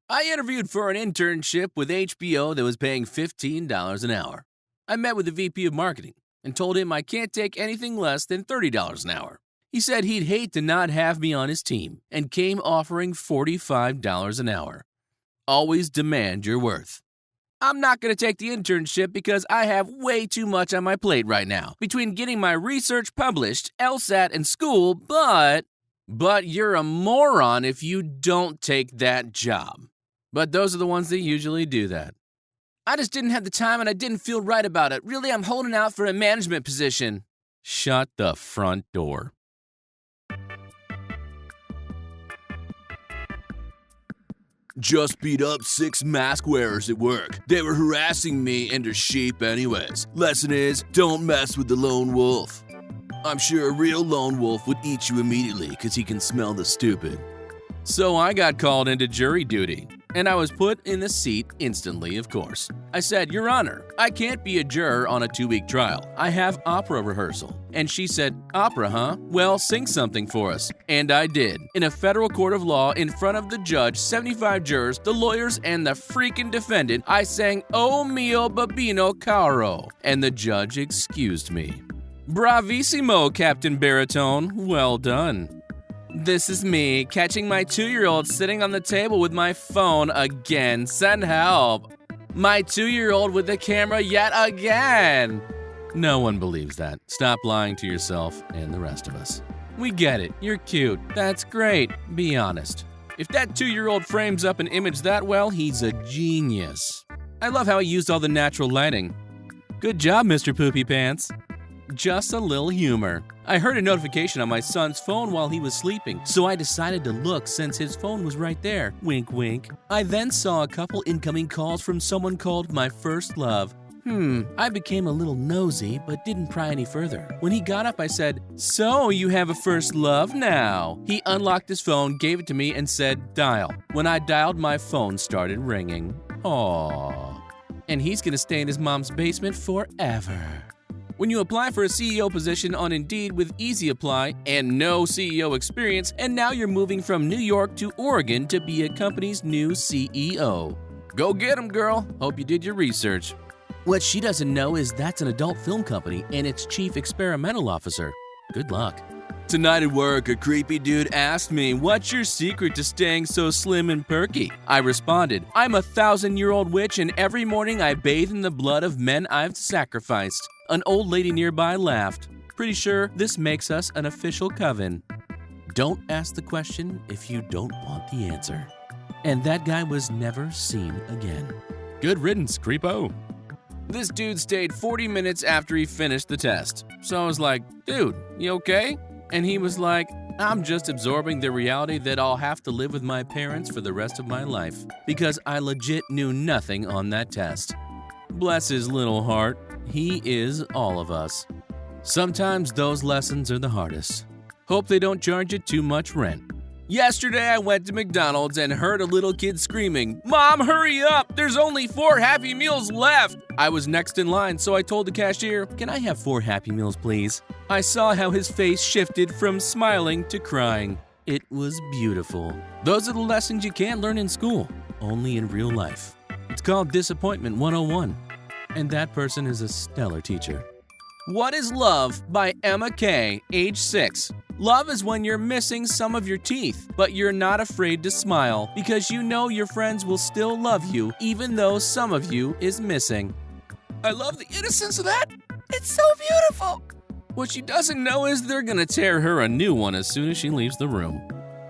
I interviewed for an internship with HBO that was paying $15 an hour. I met with the VP of marketing and told him I can't take anything less than $30 an hour. He said he'd hate to not have me on his team and came offering $45 an hour. Always demand your worth. I'm not going to take the internship because I have way too much on my plate right now between getting my research published, LSAT, and school, but you're a moron if you don't take that job. But those are the ones that usually do that. I just didn't have the time and I didn't feel right about it. Really, I'm holding out for a management position. Shut the front door. Just beat up 6 mask wearers at work. They were harassing me and they're sheep anyways. Lesson is, don't mess with the lone wolf. I'm sure a real lone wolf would eat you immediately because he can smell the stupid. So I got called into jury duty, and I was put in the seat instantly, of course. I said, Your Honor, I can't be a juror on a 2-week trial. I have opera rehearsal. And she said, Opera, huh? Well, sing something for us. And I did. In a federal court of law, in front of the judge, 75 jurors, the lawyers, and the freaking defendant, I sang O mio babino caro, and the judge excused me. Bravissimo, Captain Baritone. Well done. This is me, catching my 2-year-old sitting on the table with my phone again. Send help. My 2-year-old with the camera yet again. No one believes that. Stop lying to yourself and the rest of us. We get it. You're cute. That's great. Be honest. If that 2-year-old frames up an image that well, he's a genius. I love how he used all the natural lighting. Good job, Mr. Poopy Pants. Just a little humor. I heard a notification on my son's phone while he was sleeping, so I decided to look since his phone was right there. Wink, wink. I then saw a couple incoming calls from someone called My First Love. I became a little nosy, but didn't pry any further. When he got up, I said, So, you have a first love now? He unlocked his phone, gave it to me, and said, Dial. When I dialed, my phone started ringing. Aww. And he's gonna stay in his mom's basement forever. When you apply for a CEO position on Indeed with Easy Apply and no CEO experience, and now you're moving from New York to Oregon to be a company's new CEO. Go get 'em, girl. Hope you did your research. What she doesn't know is that's an adult film company and its chief experimental officer. Good luck. Tonight at work, a creepy dude asked me, What's your secret to staying so slim and perky? I responded, I'm a 1,000-year-old witch and every morning I bathe in the blood of men I've sacrificed. An old lady nearby laughed. Pretty sure this makes us an official coven. Don't ask the question if you don't want the answer. And that guy was never seen again. Good riddance, creepo. This dude stayed 40 minutes after he finished the test. So I was like, dude, you okay? And he was like, I'm just absorbing the reality that I'll have to live with my parents for the rest of my life because I legit knew nothing on that test. Bless his little heart. He is all of us. Sometimes those lessons are the hardest. Hope they don't charge you too much rent. Yesterday I went to McDonald's and heard a little kid screaming, Mom, hurry up! There's only 4 Happy Meals left! I was next in line, so I told the cashier, Can I have 4 Happy Meals, please? I saw how his face shifted from smiling to crying. It was beautiful. Those are the lessons you can't learn in school, only in real life. It's called Disappointment 101. And that person is a stellar teacher. What is Love by Emma Kay, age 6. Love is when you're missing some of your teeth, but you're not afraid to smile because you know your friends will still love you even though some of you is missing. I love the innocence of that. It's so beautiful. What she doesn't know is they're gonna tear her a new one as soon as she leaves the room.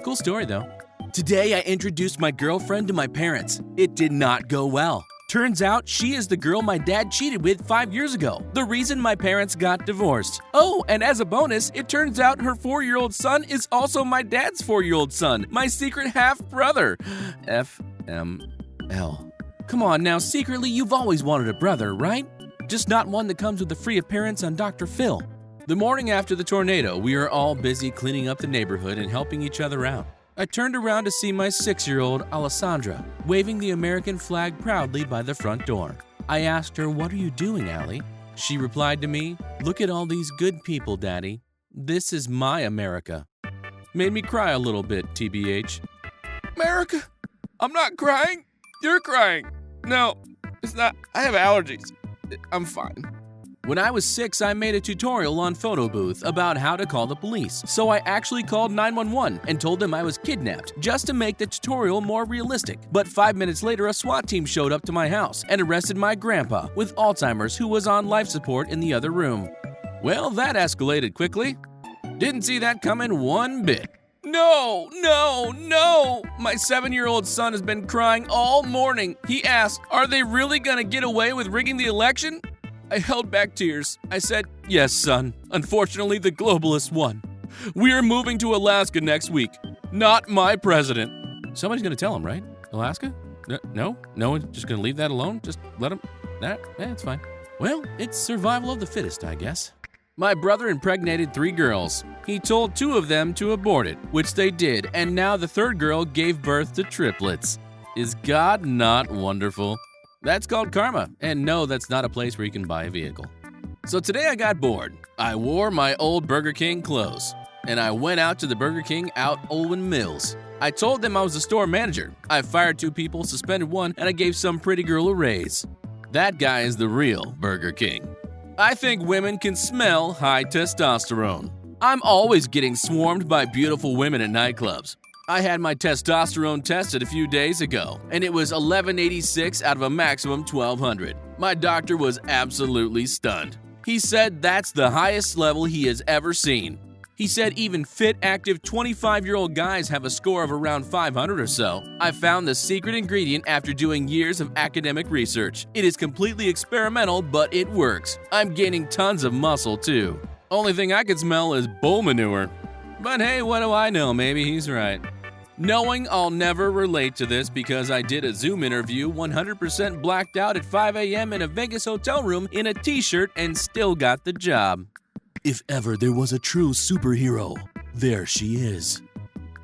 Cool story though. Today I introduced my girlfriend to my parents. It did not go well. Turns out she is the girl my dad cheated with 5 years ago, the reason my parents got divorced. Oh, and as a bonus, it turns out her 4-year-old son is also my dad's 4-year-old son, my secret half-brother. FML. Come on now, secretly you've always wanted a brother, right? Just not one that comes with a free appearance on Dr. Phil. The morning after the tornado, we are all busy cleaning up the neighborhood and helping each other out. I turned around to see my 6-year-old Alessandra waving the American flag proudly by the front door. I asked her, What are you doing, Allie? She replied to me, Look at all these good people, Daddy. This is my America. Made me cry a little bit, TBH. America, I'm not crying. You're crying. No, it's not. I have allergies. I'm fine. When I was 6, I made a tutorial on Photo Booth about how to call the police. So I actually called 911 and told them I was kidnapped just to make the tutorial more realistic. But 5 minutes later, a SWAT team showed up to my house and arrested my grandpa with Alzheimer's who was on life support in the other room. Well, that escalated quickly. Didn't see that coming one bit. No! My 7-year-old son has been crying all morning. He asked, are they really gonna get away with rigging the election? I held back tears. I said, yes, son. Unfortunately, the globalists won. We are moving to Alaska next week. Not my president. Somebody's gonna tell him, right? Alaska? No one's just gonna leave that alone? Just let him? It's fine. Well, it's survival of the fittest, I guess. My brother impregnated 3 girls. He told 2 of them to abort it, which they did, and now the 3rd girl gave birth to triplets. Is God not wonderful? That's called karma, and no, that's not a place where you can buy a vehicle. So today I got bored. I wore my old Burger King clothes, and I went out to the Burger King out Olin Mills. I told them I was the store manager. I fired 2 people, suspended 1, and I gave some pretty girl a raise. That guy is the real Burger King. I think women can smell high testosterone. I'm always getting swarmed by beautiful women at nightclubs. I had my testosterone tested a few days ago, and it was 1186 out of a maximum 1200. My doctor was absolutely stunned. He said that's the highest level he has ever seen. He said even fit, active 25-year-old guys have a score of around 500 or so. I found the secret ingredient after doing years of academic research. It is completely experimental, but it works. I'm gaining tons of muscle too. Only thing I can smell is bull manure. But hey, what do I know? Maybe he's right. Knowing I'll never relate to this because I did a Zoom interview 100% blacked out at 5 a.m. in a Vegas hotel room in a t-shirt and still got the job. If ever there was a true superhero, there she is.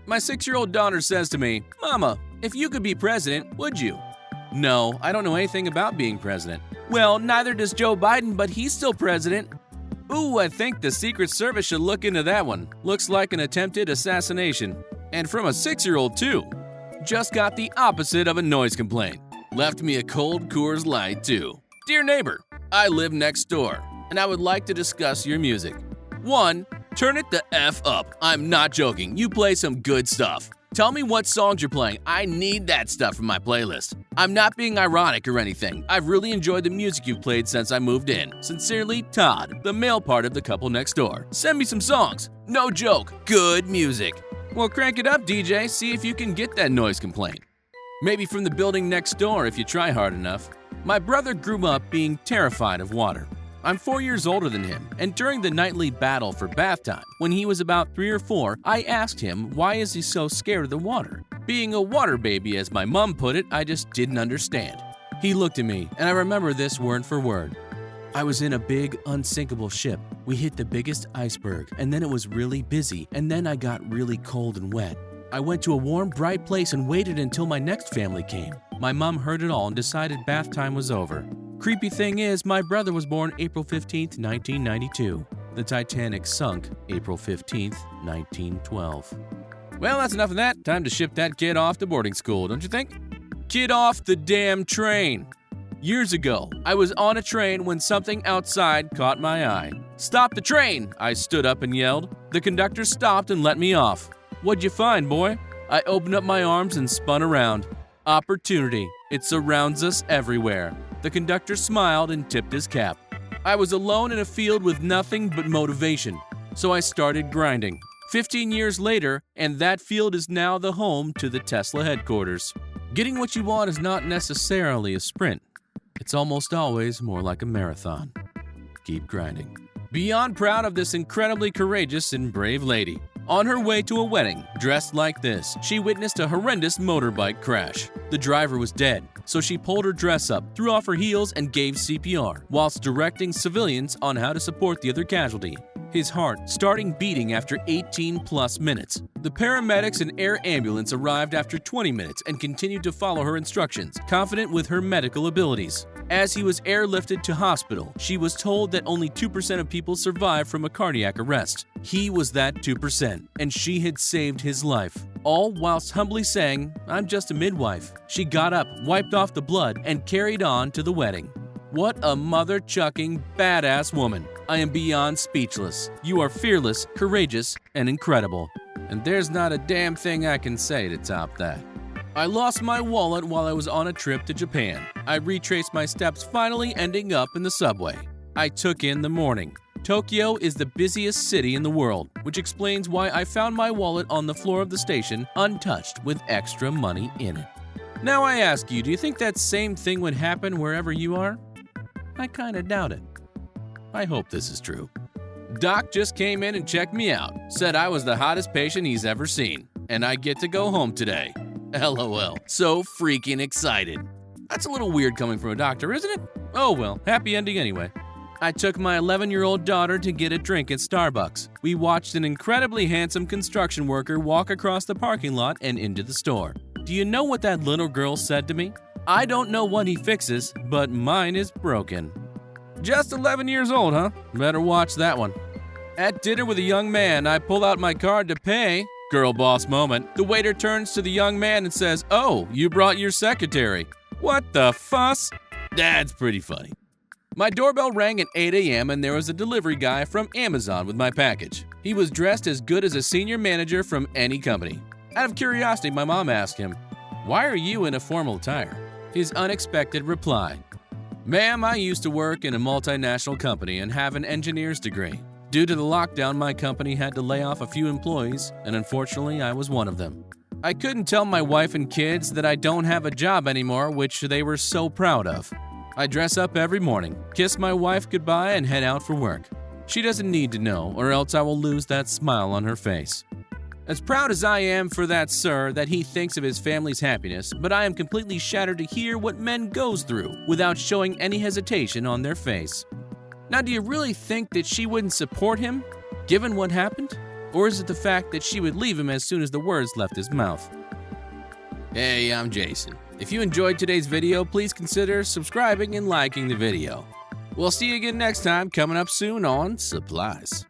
My 6-year-old daughter says to me, Mama, if you could be president, would you? No, I don't know anything about being president. Well, neither does Joe Biden, but he's still president. Ooh, I think the Secret Service should look into that one. Looks like an attempted assassination. And from a 6-year-old too. Just got the opposite of a noise complaint. Left me a cold Coors Light too. Dear neighbor, I live next door, and I would like to discuss your music. 1, turn it the F up. I'm not joking. You play some good stuff. Tell me what songs you're playing. I need that stuff from my playlist. I'm not being ironic or anything. I've really enjoyed the music you've played since I moved in. Sincerely, Todd, the male part of the couple next door. Send me some songs. No joke. Good music. Well, crank it up, DJ. See if you can get that noise complaint. Maybe from the building next door if you try hard enough. My brother grew up being terrified of water. I'm 4 years older than him, and during the nightly battle for bath time, when he was about 3 or 4, I asked him why is he so scared of the water. Being a water baby, as my mom put it, I just didn't understand. He looked at me, and I remember this word for word. I was in a big, unsinkable ship. We hit the biggest iceberg, and then it was really busy, and then I got really cold and wet. I went to a warm, bright place and waited until my next family came. My mom heard it all and decided bath time was over. Creepy thing is, my brother was born April 15th, 1992. The Titanic sunk April 15th, 1912. Well, that's enough of that. Time to ship that kid off to boarding school, don't you think? Get off the damn train! Years ago, I was on a train when something outside caught my eye. Stop the train! I stood up and yelled. The conductor stopped and let me off. What'd you find, boy? I opened up my arms and spun around. Opportunity. It surrounds us everywhere. The conductor smiled and tipped his cap. I was alone in a field with nothing but motivation, so I started grinding. 15 years later, and that field is now the home to the Tesla headquarters. Getting what you want is not necessarily a sprint. It's almost always more like a marathon. Keep grinding. Beyond proud of this incredibly courageous and brave lady. On her way to a wedding, dressed like this, she witnessed a horrendous motorbike crash. The driver was dead, so she pulled her dress up, threw off her heels, and gave CPR, whilst directing civilians on how to support the other casualty. His heart starting beating after 18+ minutes. The paramedics and air ambulance arrived after 20 minutes and continued to follow her instructions, confident with her medical abilities. As he was airlifted to hospital, she was told that only 2% of people survive from a cardiac arrest. He was that 2%, and she had saved his life. All whilst humbly saying, "I'm just a midwife." She got up, wiped off the blood, and carried on to the wedding. What a mother-chucking, badass woman. I am beyond speechless. You are fearless, courageous, and incredible. And there's not a damn thing I can say to top that. I lost my wallet while I was on a trip to Japan. I retraced my steps, finally ending up in the subway. I took in the morning. Tokyo is the busiest city in the world, which explains why I found my wallet on the floor of the station untouched with extra money in it. Now I ask you, do you think that same thing would happen wherever you are? I kinda doubt it. I hope this is true. Doc just came in and checked me out, said I was the hottest patient he's ever seen, and I get to go home today. LOL. So freaking excited. That's a little weird coming from a doctor, isn't it? Oh well, happy ending anyway. I took my 11-year-old daughter to get a drink at Starbucks. We watched an incredibly handsome construction worker walk across the parking lot and into the store. Do you know what that little girl said to me? "I don't know what he fixes, but mine is broken." Just 11 years old, huh? Better watch that one. At dinner with a young man, I pull out my card to pay. Girl boss moment. The waiter turns to the young man and says, "Oh, you brought your secretary." What the fuss? That's pretty funny. My doorbell rang at 8 a.m. and there was a delivery guy from Amazon with my package. He was dressed as good as a senior manager from any company. Out of curiosity, my mom asked him, "Why are you in a formal attire?" His unexpected reply, "Ma'am, I used to work in a multinational company and have an engineer's degree. Due to the lockdown, my company had to lay off a few employees, and unfortunately, I was one of them. I couldn't tell my wife and kids that I don't have a job anymore, which they were so proud of. I dress up every morning, kiss my wife goodbye, and head out for work. She doesn't need to know, or else I will lose that smile on her face. As proud as I am for that sir that he thinks of his family's happiness, but I am completely shattered to hear what men goes through without showing any hesitation on their face. Now, do you really think that she wouldn't support him, given what happened? Or is it the fact that she would leave him as soon as the words left his mouth?" Hey, I'm Jason. If you enjoyed today's video, please consider subscribing and liking the video. We'll see you again next time, coming up soon on Supplies.